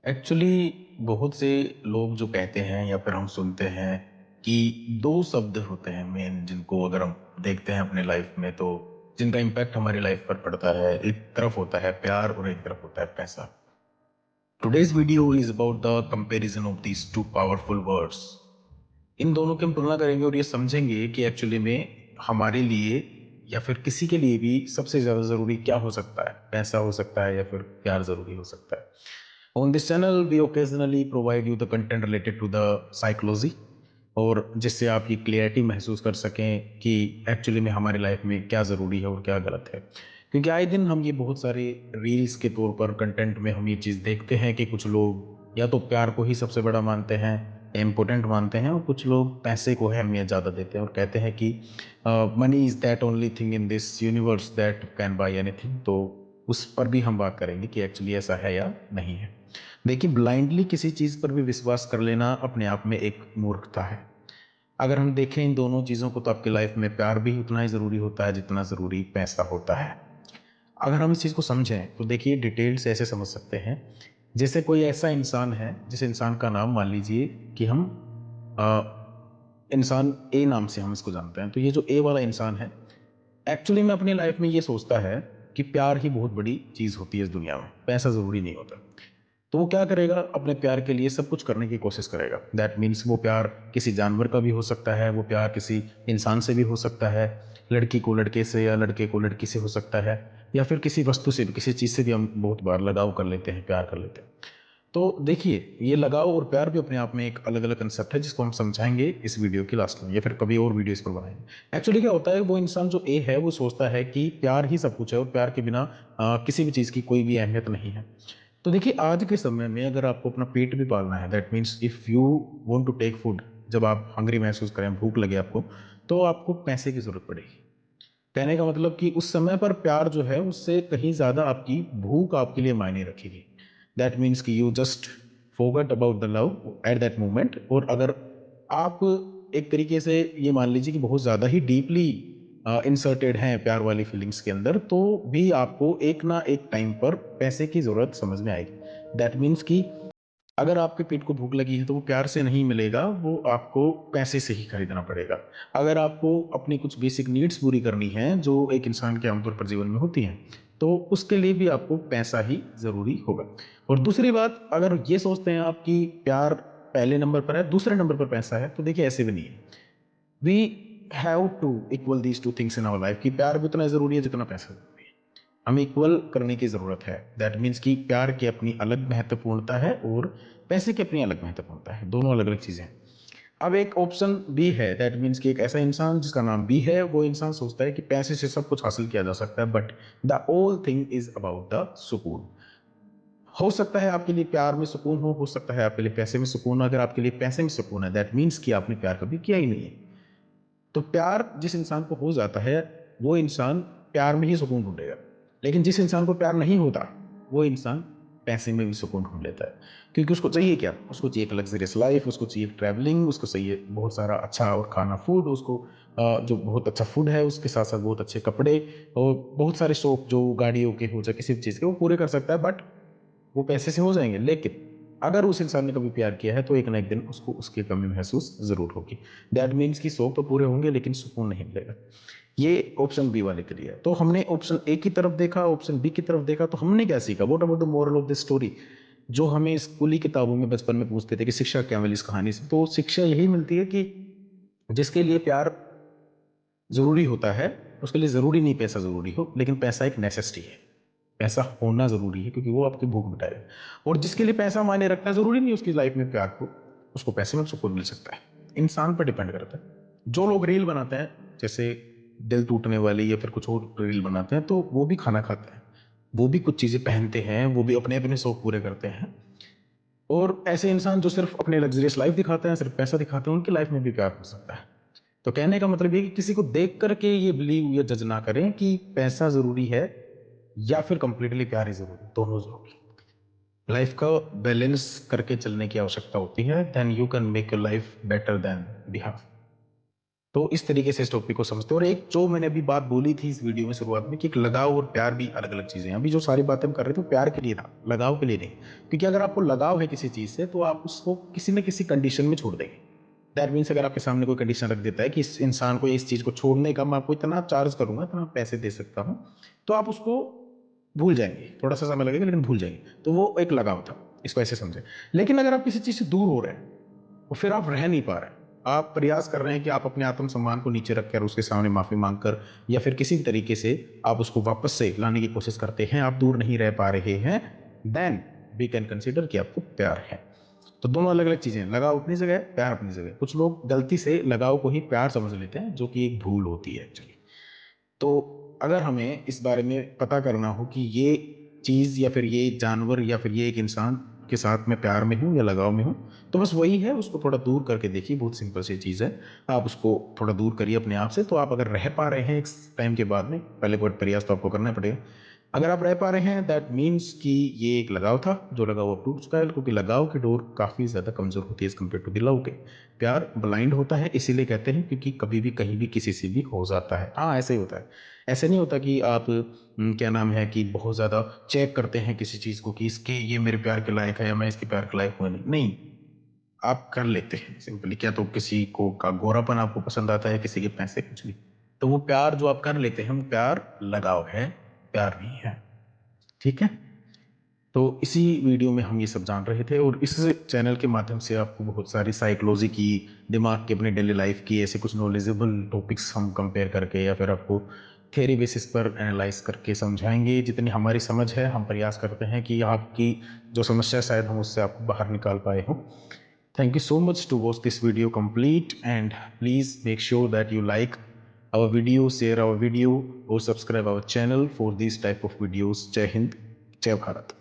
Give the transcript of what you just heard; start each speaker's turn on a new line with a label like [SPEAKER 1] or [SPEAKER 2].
[SPEAKER 1] Actually बहुत से लोग जो कहते हैं या फिर हम सुनते हैं कि दो शब्द होते हैं मेन, जिनको अगर हम देखते हैं अपने लाइफ में तो जिनका इम्पैक्ट हमारी लाइफ पर पड़ता है। एक तरफ होता है प्यार और एक तरफ होता है पैसा। Today's video is about the comparison of these two powerful words. इन दोनों की हम तुलना करेंगे और ये समझेंगे कि एक्चुअली में हमारे लिए या फिर किसी के लिए भी सबसे ज़्यादा ज़रूरी क्या हो सकता है, पैसा हो सकता है या फिर प्यार ज़रूरी हो सकता है। On this channel we occasionally provide you the content related to the psychology, और जिससे आप ये क्लियरिटी महसूस कर सकें कि एक्चुअली में हमारी लाइफ में क्या ज़रूरी है और क्या गलत है। क्योंकि आए दिन हम ये बहुत सारे रील्स के तौर पर कंटेंट में हम ये चीज़ देखते हैं कि कुछ लोग या तो प्यार को ही सबसे बड़ा मानते हैं, इम्पोर्टेंट मानते हैं, और कुछ लोग पैसे को अहमियत ज़्यादा देते हैं और कहते हैं कि money is that only thing in this universe that can buy anything. तो उस पर भी हम बात करेंगे कि एक्चुअली ऐसा है या नहीं है। देखिए, ब्लाइंडली किसी चीज़ पर भी विश्वास कर लेना अपने आप में एक मूर्खता है। अगर हम देखें इन दोनों चीज़ों को तो आपकी लाइफ में प्यार भी उतना ही ज़रूरी होता है जितना ज़रूरी पैसा होता है। अगर हम इस चीज़ को समझें तो देखिए, डिटेल से ऐसे समझ सकते हैं जैसे कोई ऐसा इंसान है, जिस इंसान का नाम मान लीजिए कि हम इंसान ए नाम से हम इसको जानते हैं। तो ये जो ए वाला इंसान है, एक्चुअली में अपनी लाइफ में ये सोचता है कि प्यार ही बहुत बड़ी चीज़ होती है इस दुनिया में, पैसा ज़रूरी नहीं होता। तो वो क्या करेगा, अपने प्यार के लिए सब कुछ करने की कोशिश करेगा। दैट मीन्स वो प्यार किसी जानवर का भी हो सकता है, वो प्यार किसी इंसान से भी हो सकता है, लड़की को लड़के से या लड़के को लड़की से हो सकता है, या फिर किसी वस्तु से भी, किसी चीज़ से भी हम बहुत बार लगाव कर लेते हैं, प्यार कर लेते हैं। तो देखिए, ये लगाव और प्यार भी अपने आप में एक अलग अलग कंसेप्ट है, जिसको हम समझाएंगे इस वीडियो की लास्ट में या फिर कभी और वीडियो इस पर बनाएंगे। एक्चुअली क्या होता है, वो इंसान जो ए है वो सोचता है कि प्यार ही सब कुछ है और प्यार के बिना किसी भी चीज़ की कोई भी अहमियत नहीं है। तो देखिए, आज के समय में अगर आपको अपना पेट भी पालना है, that means if you want to take food, जब आप हंग्री महसूस करें, भूख लगे आपको, तो आपको पैसे की ज़रूरत पड़ेगी। कहने का मतलब कि उस समय पर प्यार जो है उससे कहीं ज़्यादा आपकी भूख आपके लिए मायने रखेगी। दैट मीन्स कि you just Phogat about the love at that moment. और अगर आप एक तरीके से ये मान लीजिए कि बहुत ज़्यादा ही डीपली इंसर्टेड हैं प्यार वाली फीलिंग्स के अंदर, तो भी आपको एक ना एक टाइम पर पैसे की ज़रूरत समझ में आएगी। दैट मीन्स कि अगर आपके पेट को भूख लगी है तो वो प्यार से नहीं मिलेगा, वो आपको पैसे से ही खरीदना पड़ेगा। अगर आपको अपनी कुछ बेसिक नीड्स पूरी करनी है जो एक इंसान के आमतौर पर जीवन में होती हैं, तो उसके लिए भी आपको पैसा ही ज़रूरी होगा। और दूसरी बात, अगर ये सोचते हैं आप कि प्यार पहले नंबर पर है, दूसरे नंबर पर पैसा है, तो देखिए ऐसे भी नहीं है। We have to equal these two things in our life, कि प्यार भी उतना ज़रूरी है जितना पैसा ज़रूरी है। हमें इक्वल करने की ज़रूरत है। दैट मीन्स कि प्यार की अपनी अलग महत्वपूर्णता है और पैसे की अपनी अलग महत्वपूर्णता है, दोनों अलग अलग चीज़ें हैं। अब एक ऑप्शन बी है, दैट मीन्स कि एक ऐसा इंसान जिसका नाम बी है, वो इंसान सोचता है कि पैसे से सब कुछ हासिल किया जा सकता है, but the whole thing is about the सुकून। हो सकता है आपके लिए प्यार में सुकून हो सकता है आपके लिए पैसे में सुकून हो। अगर आपके लिए पैसे में सुकून है, दैट मीन्स कि आपने प्यार कभी किया ही नहीं है। तो प्यार जिस इंसान को हो जाता है, वो इंसान प्यार में ही सुकून ढूंढेगा। लेकिन जिस इंसान को प्यार नहीं होता, वो इंसान पैसे में भी सुकून ढूंढ लेता है। क्योंकि उसको चाहिए क्या, उसको चाहिए एक लग्जरियस लाइफ, उसको चाहिए ट्रैवलिंग, उसको चाहिए बहुत सारा अच्छा और खाना फूड, उसको जो बहुत अच्छा फूड है उसके साथ साथ बहुत अच्छे कपड़े और बहुत सारे शौक जो गाड़ियों के हो, चाहे किसी भी चीज़ के, वो पूरे कर सकता है। बट वो पैसे से हो जाएंगे। लेकिन अगर उस इंसान ने कभी प्यार किया है तो एक ना एक दिन उसको उसकी कमी महसूस जरूर होगी। दैट मीन्स कि शौक तो पूरे होंगे लेकिन सुकून नहीं मिलेगा। ये ऑप्शन बी वाले के लिए है। तो हमने ऑप्शन ए की तरफ देखा, ऑप्शन बी की तरफ देखा, तो हमने क्या सीखा, what about the moral of the story, जो हमें स्कूली किताबों में बचपन में पूछते थे कि शिक्षा क्या मिली इस कहानी से। तो शिक्षा यही मिलती है कि जिसके लिए प्यार जरूरी होता है, उसके लिए जरूरी नहीं पैसा जरूरी हो, लेकिन पैसा एक नेसेसिटी है। पैसा होना जरूरी है क्योंकि वो आपकी भूख मिटाएगा। और जिसके लिए पैसा मायने रखता है, जरूरी नहीं उसकी लाइफ में प्यार को, उसको पैसे में सुकून मिल सकता है। इंसान पर डिपेंड करता है। जो लोग रील बनाते हैं, जैसे दिल टूटने वाली या फिर कुछ और रील बनाते हैं, तो वो भी खाना खाते हैं, वो भी कुछ चीजें पहनते हैं, वो भी अपने अपने शौक पूरे करते हैं। और ऐसे इंसान जो सिर्फ अपने लग्जरियस लाइफ दिखाते हैं, सिर्फ पैसा दिखाते हैं, उनकी लाइफ में भी प्यार हो सकता है। तो कहने का मतलब ये कि किसी को देख करके ये बिलीव या जज ना करें कि पैसा जरूरी है या फिर कंप्लीटली प्यार ही जरूरी, दोनों जरूरी। लाइफ का बैलेंस करके चलने की आवश्यकता होती है, then you can make your life better than we have. तो इस तरीके से इस टॉपिक को समझते हैं। और एक जो मैंने अभी बात बोली थी इस वीडियो में शुरुआत में कि एक लगाव और प्यार भी अलग अलग चीज़ें हैं। अभी जो सारी बातें हम कर रहे थे वो प्यार के लिए था, लगाव के लिए नहीं। क्योंकि अगर आपको लगाव है किसी चीज़ से तो आप उसको किसी न किसी कंडीशन में छोड़ देंगे। दैट मीन्स अगर आपके सामने कोई कंडीशन रख देता है कि इस इंसान को इस चीज़ को छोड़ने का मैं आपको इतना चार्ज करूंगा, इतना पैसे दे सकता हूँ, तो आप उसको भूल जाएंगे। थोड़ा सा समय लगेगा लेकिन भूल जाएंगे। तो वो एक लगाव था, इसको ऐसे समझे। लेकिन अगर आप किसी चीज़ से दूर हो रहे हैं और फिर आप रह नहीं पा रहे हैं, आप प्रयास कर रहे हैं कि आप अपने आत्मसम्मान को नीचे रखकर उसके सामने माफी मांगकर या फिर किसी तरीके से आप उसको वापस से लाने की कोशिश करते हैं, आप दूर नहीं रह पा रहे हैं, देन वी कैन कंसिडर कि आपको प्यार है। तो दोनों अलग अलग चीजें हैं, लगाव अपनी जगह है, प्यार अपनी जगह है। कुछ लोग गलती से लगाव को ही प्यार समझ लेते हैं, जो कि एक भूल होती है एक्चुअली। तो अगर हमें इस बारे में पता करना हो कि ये चीज़ या फिर ये जानवर या फिर ये एक इंसान के साथ मैं प्यार में हूँ या लगाव में हूँ, तो बस वही है, उसको थोड़ा दूर करके देखिए। बहुत सिंपल सी चीज़ है, आप उसको थोड़ा दूर करिए अपने आप से। तो आप अगर रह पा रहे हैं एक टाइम के बाद में, पहले बहुत प्रयास तो आपको करना पड़ेगा। अगर आप रह पा रहे हैं दैट मीन्स कि ये एक लगाव था, जो लगाव अब टूट चुका है। क्योंकि लगाव की डोर काफ़ी ज़्यादा कमज़ोर होती है as compare to the love के। प्यार ब्लाइंड होता है, इसीलिए कहते हैं क्योंकि कभी भी कहीं भी किसी से भी हो जाता है। हाँ, ऐसे ही होता है। ऐसे नहीं होता कि आप क्या नाम है कि बहुत ज़्यादा चेक करते हैं किसी चीज़ को कि इसके ये मेरे प्यार के लायक है या मैं इसके प्यार के लायक हूँ नहीं। आप कर लेते हैं सिंपली। क्या तो किसी को का गोरापन आपको पसंद आता है, किसी के पैसे, कुछ भी। तो वो प्यार जो आप कर लेते हैं वो प्यार लगाव है, प्यार नहीं है। ठीक है। तो इसी वीडियो में हम ये सब जान रहे थे और इस चैनल के माध्यम से आपको बहुत सारी साइकोलॉजी की, दिमाग की, अपने डेली लाइफ की ऐसे कुछ नॉलेजेबल टॉपिक्स हम कंपेयर करके या फिर आपको थ्योरी बेसिस पर एनालाइज करके समझाएंगे। जितनी हमारी समझ है हम प्रयास करते हैं कि आपकी जो समस्या शायद हम उससे आपको बाहर निकाल पाए हों। Thank you so much to watch this video complete, and please make sure that you like our video, share our video or subscribe our channel for these type of videos. Jai Hind, Jai Bharat.